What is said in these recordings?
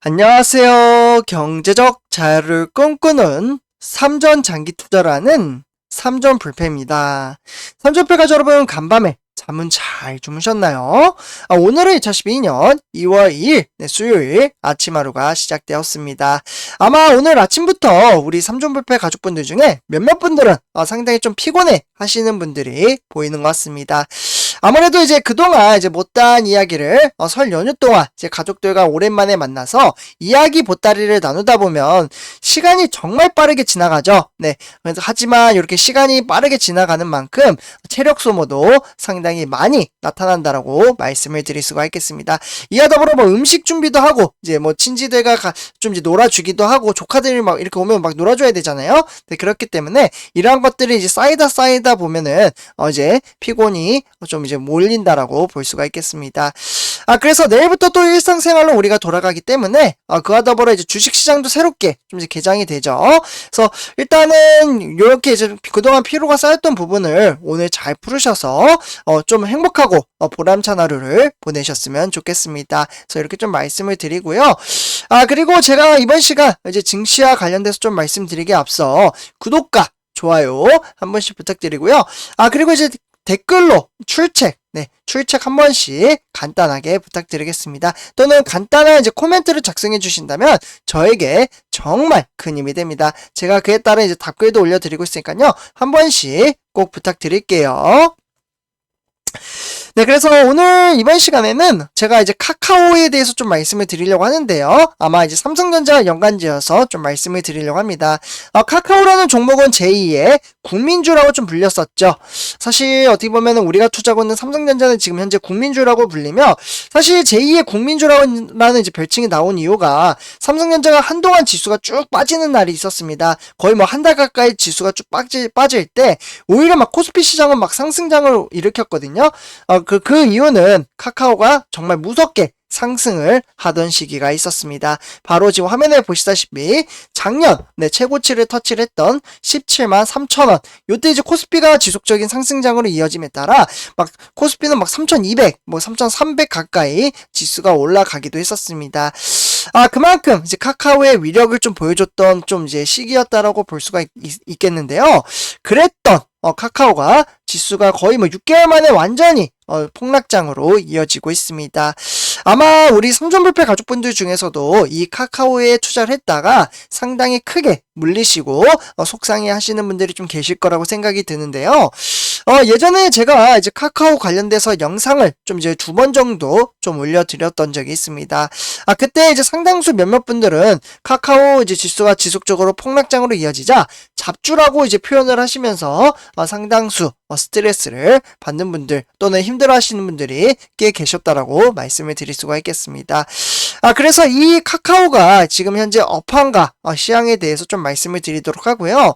안녕하세요. 경제적 자유를 꿈꾸는 삼전 장기 투자라는 삼전 불패입니다. 삼전패 가족 여러분, 간밤에 잠은 잘 주무셨나요? 오늘은 2012년 2월 2일 수요일 아침 하루가 시작되었습니다. 아마 오늘 아침부터 우리 삼전불패 가족분들 중에 몇몇 분들은 상당히 좀 피곤해 하시는 분들이 보이는 것 같습니다. 아무래도 이제 그동안 이제 못다한 이야기를 설 연휴 동안 이제 가족들과 오랜만에 만나서 이야기 보따리를 나누다 보면 시간이 정말 빠르게 지나가죠. 네. 그래서 하지만 이렇게 시간이 빠르게 지나가는 만큼 체력 소모도 상당히 많이 나타난다라고 말씀을 드릴 수가 있겠습니다. 이와 더불어 뭐 음식 준비도 하고 이제 뭐 친지들과 좀 이제 놀아주기도 하고 조카들이 막 이렇게 오면 막 놀아줘야 되잖아요. 네, 그렇기 때문에 이러한 것들이 이제 쌓이다 보면은 이제 피곤이 좀 이제 몰린다라고 볼 수가 있겠습니다. 그래서 내일부터 또 일상생활로 우리가 돌아가기 때문에 그와 더불어 이제 주식시장도 새롭게 좀 이제 개장이 되죠. 그래서 일단은 이렇게 이제 그동안 피로가 쌓였던 부분을 오늘 잘 풀으셔서 좀 행복하고 보람찬 하루를 보내셨으면 좋겠습니다. 그래서 이렇게 좀 말씀을 드리고요. 그리고 제가 이번 시간 이제 증시와 관련돼서 좀 말씀드리기에 앞서 구독과 좋아요 한 번씩 부탁드리고요. 그리고 이제 댓글로 출첵 한 번씩 간단하게 부탁드리겠습니다. 또는 간단한 이제 코멘트를 작성해 주신다면 저에게 정말 큰 힘이 됩니다. 제가 그에 따라 이제 답글도 올려드리고 있으니까요. 한 번씩 꼭 부탁드릴게요. 네, 그래서 오늘 이번 시간에는 제가 이제 카카오에 대해서 좀 말씀을 드리려고 하는데요. 아마 이제 삼성전자 연관지어서 좀 말씀을 드리려고 합니다. 카카오라는 종목은 제2의 국민주라고 좀 불렸었죠. 사실 어떻게 보면은 우리가 투자하고 있는 삼성전자는 지금 현재 국민주라고 불리며, 사실 제2의 국민주라는 이제 별칭이 나온 이유가 삼성전자가 한동안 지수가 쭉 빠지는 날이 있었습니다. 거의 뭐 한 달 가까이 지수가 쭉 빠질 때 오히려 막 코스피 시장은 막 상승장을 일으켰거든요. 그 이유는 카카오가 정말 무섭게 상승을 하던 시기가 있었습니다. 바로 지금 화면에 보시다시피 작년 최고치를 터치를 했던 17만 3천원, 요때 이제 코스피가 지속적인 상승장으로 이어짐에 따라 막 코스피는 막 3,200, 뭐 3,300 가까이 지수가 올라가기도 했었습니다. 그만큼 이제 카카오의 위력을 좀 보여줬던 좀 이제 시기였다라고 볼 수가 있겠는데요. 그랬던 카카오가 지수가 거의 뭐 6개월 만에 완전히 폭락장으로 이어지고 있습니다. 아마 우리 삼전불패 가족분들 중에서도 이 카카오에 투자를 했다가 상당히 크게 물리시고 속상해 하시는 분들이 좀 계실 거라고 생각이 드는데요. 예전에 제가 이제 카카오 관련돼서 영상을 좀 이제 2번 정도 좀 올려드렸던 적이 있습니다. 그때 이제 상당수 몇몇 분들은 카카오 이제 지수가 지속적으로 폭락장으로 이어지자 잡주라고 이제 표현을 하시면서 상당수 스트레스를 받는 분들 또는 힘들어 하시는 분들이 꽤 계셨다라고 말씀을 드릴 수가 있겠습니다. 그래서 이 카카오가 지금 현재 업황과 시황에 대해서 좀 말씀을 드리도록 하고요.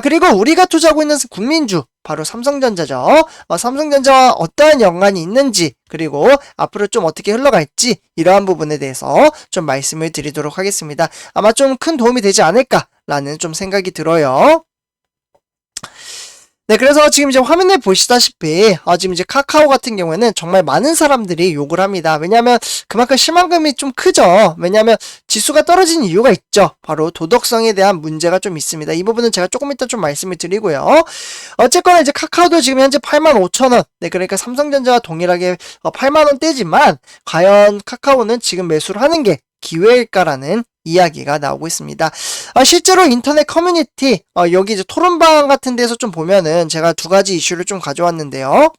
그리고 우리가 투자하고 있는 국민주 바로 삼성전자죠. 삼성전자와 어떠한 연관이 있는지, 그리고 앞으로 좀 어떻게 흘러갈지 이러한 부분에 대해서 좀 말씀을 드리도록 하겠습니다. 아마 좀 큰 도움이 되지 않을까라는 좀 생각이 들어요. 네, 그래서 지금 이제 화면에 보시다시피 지금 이제 카카오 같은 경우에는 정말 많은 사람들이 욕을 합니다. 왜냐하면 그만큼 실망감이 좀 크죠. 왜냐하면 지수가 떨어진 이유가 있죠. 바로 도덕성에 대한 문제가 좀 있습니다. 이 부분은 제가 조금 이따 좀 말씀을 드리고요. 어쨌거나 이제 카카오도 지금 현재 85,000원, 그러니까 삼성전자와 동일하게 8만원대지만 과연 카카오는 지금 매수를 하는 게 기회일까라는 이야기가 나오고 있습니다. 실제로 인터넷 커뮤니티 여기 이제 토론방 같은 데서 좀 보면은 제가 2가지 이슈를 좀 가져왔는데요.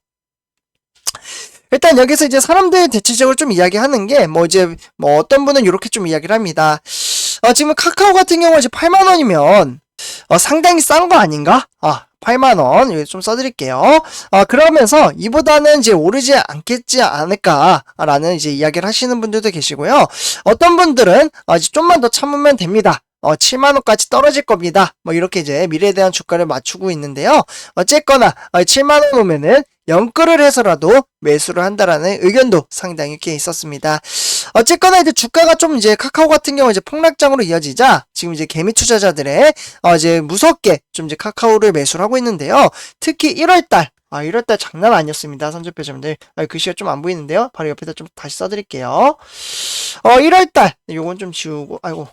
일단 여기서 이제 사람들 대체적으로 좀 이야기하는 게 이제 어떤 분은 이렇게 좀 이야기를 합니다. 지금 카카오 같은 경우 이제 8만원이면 상당히 싼 거 아닌가? 8만원 여기 좀 써드릴게요. 그러면서 이보다는 이제 오르지 않겠지 않을까라는 이제 이야기를 하시는 분들도 계시고요. 어떤 분들은 이제 좀만 더 참으면 됩니다. 7만원까지 떨어질 겁니다. 이렇게 이제 미래에 대한 주가를 맞추고 있는데요. 어쨌거나 7만원 오면은 연끌을 해서라도 매수를 한다라는 의견도 상당히 꽤 있었습니다. 어쨌거나 이제 주가가 좀 이제 카카오 같은 경우 이제 폭락장으로 이어지자 지금 이제 개미 투자자들의 이제 무섭게 좀 이제 카카오를 매수를 하고 있는데요. 특히 1월달 1월달 장난 아니었습니다. 선전표점들. 글씨가 좀 안 보이는데요. 바로 옆에다 좀 다시 써드릴게요. 1월달, 요건 좀 지우고, 아이고,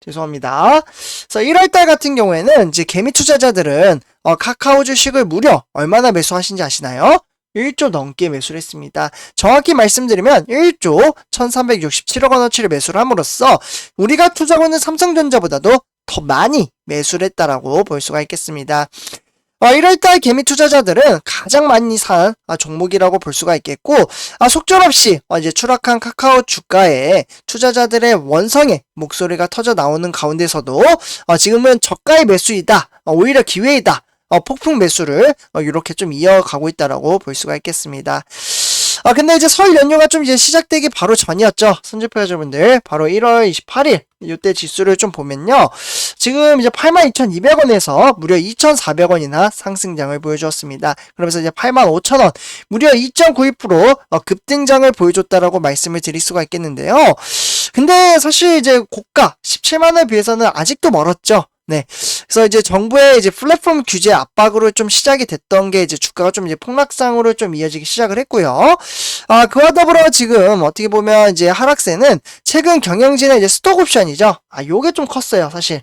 죄송합니다. 그래서 1월달 같은 경우에는 이제 개미 투자자들은 카카오 주식을 무려 얼마나 매수하신지 아시나요? 1조 넘게 매수를 했습니다. 정확히 말씀드리면 1조 1367억 원어치를 매수를 함으로써 우리가 투자하고 있는 삼성전자보다도 더 많이 매수를 했다라고 볼 수가 있겠습니다. 1월달 개미 투자자들은 가장 많이 산 종목이라고 볼 수가 있겠고, 속절없이 이제 추락한 카카오 주가에 투자자들의 원성의 목소리가 터져 나오는 가운데서도 지금은 저가의 매수이다, 오히려 기회이다, 폭풍 매수를 이렇게 좀 이어가고 있다라고 볼 수가 있겠습니다. 근데 이제 설 연휴가 좀 이제 시작되기 바로 전이었죠. 선주표자분들 바로 1월 28일 이때 지수를 좀 보면요. 지금 이제 82,200원에서 무려 2,400원이나 상승장을 보여주었습니다. 그러면서 이제 85,000원 무려 2.92% 급등장을 보여줬다라고 말씀을 드릴 수가 있겠는데요. 근데 사실 이제 고가 17만원에 비해서는 아직도 멀었죠. 네. 그래서 이제 정부의 이제 플랫폼 규제 압박으로 좀 시작이 됐던 게 이제 주가가 좀 이제 폭락상으로 좀 이어지기 시작을 했고요. 그와 더불어 지금 어떻게 보면 이제 하락세는 최근 경영진의 이제 스톡 옵션이죠. 요게 좀 컸어요, 사실.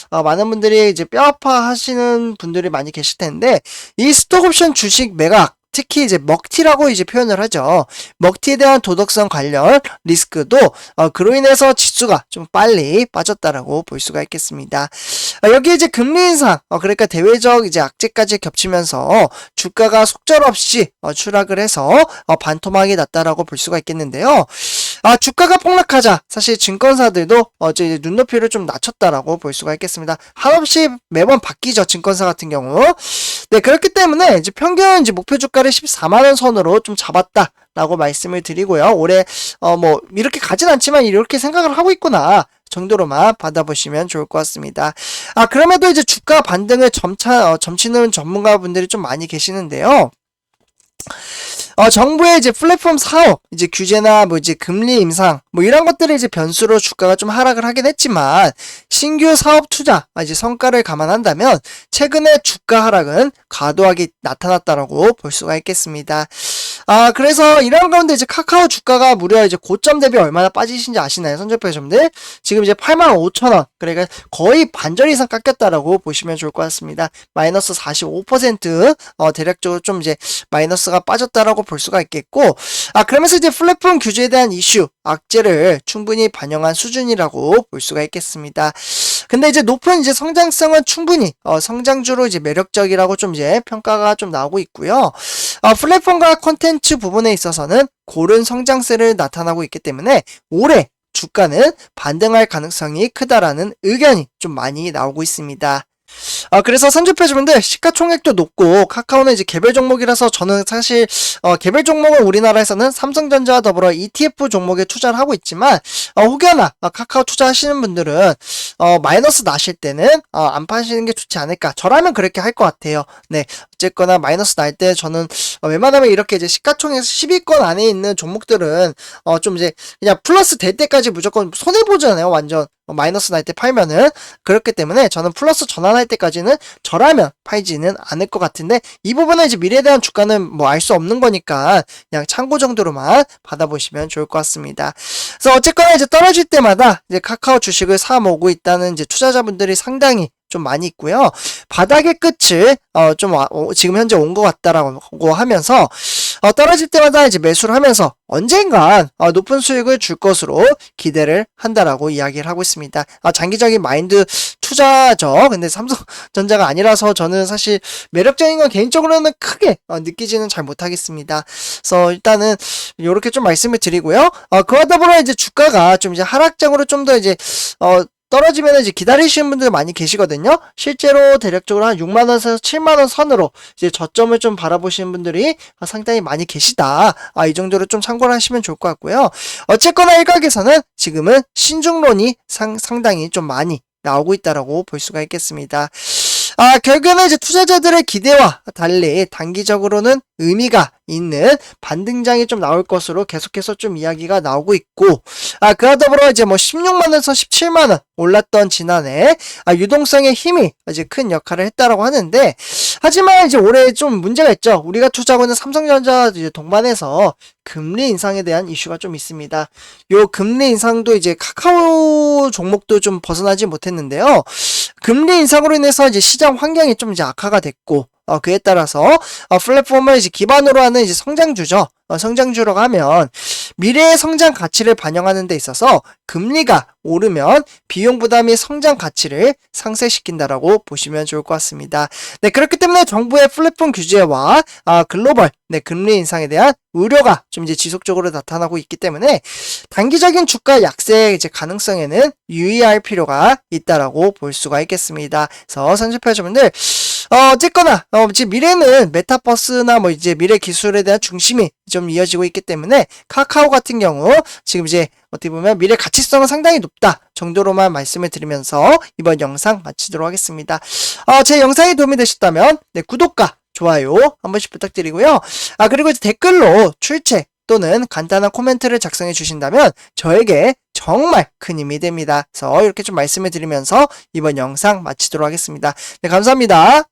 많은 분들이 이제 뼈아파 하시는 분들이 많이 계실 텐데, 이 스톡 옵션 주식 매각, 특히 이제 먹튀라고 이제 표현을 하죠. 먹튀에 대한 도덕성 관련 리스크도 그로 인해서 지수가 좀 빨리 빠졌다라고 볼 수가 있겠습니다. 여기 이제 금리 인상, 그러니까 대외적 이제 악재까지 겹치면서 주가가 속절없이 추락을 해서 반토막이 났다라고 볼 수가 있겠는데요. 주가가 폭락하자 사실 증권사들도 이제 눈높이를 좀 낮췄다라고 볼 수가 있겠습니다. 한없이 매번 바뀌죠, 증권사 같은 경우. 네, 그렇기 때문에 이제 평균 이제 목표 주가를 14만원 선으로 좀 잡았다라고 말씀을 드리고요. 올해 뭐 이렇게 가진 않지만 이렇게 생각을 하고 있구나 정도로만 받아보시면 좋을 것 같습니다. 그럼에도 이제 주가 반등을 점치는 전문가분들이 좀 많이 계시는데요. 정부의 이제 플랫폼 사업, 이제 규제나 뭐 이제 금리 인상, 뭐 이런 것들이 이제 변수로 주가가 좀 하락을 하긴 했지만, 신규 사업 투자, 이제 성과를 감안한다면, 최근에 주가 하락은 과도하게 나타났다라고 볼 수가 있겠습니다. 그래서 이런 가운데 이제 카카오 주가가 무려 이제 고점 대비 얼마나 빠지신지 아시나요? 선전표점들? 지금 이제 85,000원. 그러니까 거의 반절 이상 깎였다라고 보시면 좋을 것 같습니다. 마이너스 45%, 대략적으로 좀 이제 마이너스가 빠졌다라고 볼 수가 있겠고, 그러면서 이제 플랫폼 규제에 대한 이슈, 악재를 충분히 반영한 수준이라고 볼 수가 있겠습니다. 근데 이제 높은 이제 성장성은 충분히 성장주로 이제 매력적이라고 좀 이제 평가가 좀 나오고 있고요. 플랫폼과 콘텐츠 부분에 있어서는 고른 성장세를 나타나고 있기 때문에 올해 주가는 반등할 가능성이 크다라는 의견이 좀 많이 나오고 있습니다. 그래서 선주표주분들 시가총액도 높고 카카오는 이제 개별 종목이라서 저는 사실 개별 종목은 우리나라에서는 삼성전자와 더불어 ETF 종목에 투자를 하고 있지만 혹여나 카카오 투자하시는 분들은 마이너스 나실 때는 안 파시는 게 좋지 않을까, 저라면 그렇게 할 것 같아요. 네, 어쨌거나 마이너스 날 때 저는 웬만하면 이렇게 이제 시가총액 10위권 안에 있는 종목들은 좀 이제 그냥 플러스 될 때까지 무조건 손해보잖아요, 완전. 마이너스 날 때 팔면은. 그렇기 때문에 저는 플러스 전환할 때까지는 저라면 팔지는 않을 것 같은데, 이 부분은 이제 미래에 대한 주가는 뭐 알 수 없는 거니까 그냥 참고 정도로만 받아보시면 좋을 것 같습니다. 그래서 어쨌거나 이제 떨어질 때마다 이제 카카오 주식을 사 모으고 있다는 이제 투자자분들이 상당히 좀 많이 있고요. 바닥의 끝을 지금 현재 온 것 같다라고 하면서 떨어질 때마다 이제 매수를 하면서 언젠간 높은 수익을 줄 것으로 기대를 한다라고 이야기를 하고 있습니다. 장기적인 마인드 투자죠. 근데 삼성전자가 아니라서 저는 사실 매력적인 건 개인적으로는 크게 느끼지는 잘 못하겠습니다. 그래서 일단은 이렇게 좀 말씀을 드리고요. 그와 더불어 이제 주가가 좀 이제 하락장으로 좀 더 이제 떨어지면 이제 기다리시는 분들 많이 계시거든요. 실제로 대략적으로 한 6만원에서 7만원 선으로 이제 저점을 좀 바라보시는 분들이 상당히 많이 계시다. 이 정도로 좀 참고를 하시면 좋을 것 같고요. 어쨌거나 일각에서는 지금은 신중론이 상당히 좀 많이 나오고 있다라고 볼 수가 있겠습니다. 결국에는 이제 투자자들의 기대와 달리 단기적으로는 의미가 있는 반등장이 좀 나올 것으로 계속해서 좀 이야기가 나오고 있고, 그와 더불어 이제 뭐 16만원에서 17만원 올랐던 지난해 유동성의 힘이 이제 큰 역할을 했다라고 하는데, 하지만 이제 올해 좀 문제가 있죠. 우리가 투자하고 있는 삼성전자 이제 동반해서 금리 인상에 대한 이슈가 좀 있습니다. 요 금리 인상도 이제 카카오 종목도 좀 벗어나지 못했는데요. 금리 인상으로 인해서 이제 시장 환경이 좀 이제 악화가 됐고, 그에 따라서 플랫폼을 이제 기반으로 하는 이제 성장주죠. 성장주라고 하면 미래의 성장 가치를 반영하는 데 있어서 금리가 오르면 비용 부담이 성장 가치를 상쇄시킨다라고 보시면 좋을 것 같습니다. 네, 그렇기 때문에 정부의 플랫폼 규제와 글로벌 금리 인상에 대한 우려가 좀 이제 지속적으로 나타나고 있기 때문에 단기적인 주가 약세 이제 가능성에는 유의할 필요가 있다라고 볼 수가 있겠습니다. 그래서 선집회원분들 어쨌거나 이제 미래는 메타버스나 뭐 이제 미래 기술에 대한 중심이 좀 이어지고 있기 때문에 카카오 같은 경우 지금 이제 어떻게 보면 미래 가치성은 상당히 높다 정도로만 말씀을 드리면서 이번 영상 마치도록 하겠습니다. 제 영상이 도움이 되셨다면 네, 구독과 좋아요 한 번씩 부탁드리고요. 그리고 이제 댓글로 출첵 또는 간단한 코멘트를 작성해 주신다면 저에게 정말 큰 힘이 됩니다. 그래서 이렇게 좀 말씀을 드리면서 이번 영상 마치도록 하겠습니다. 네, 감사합니다.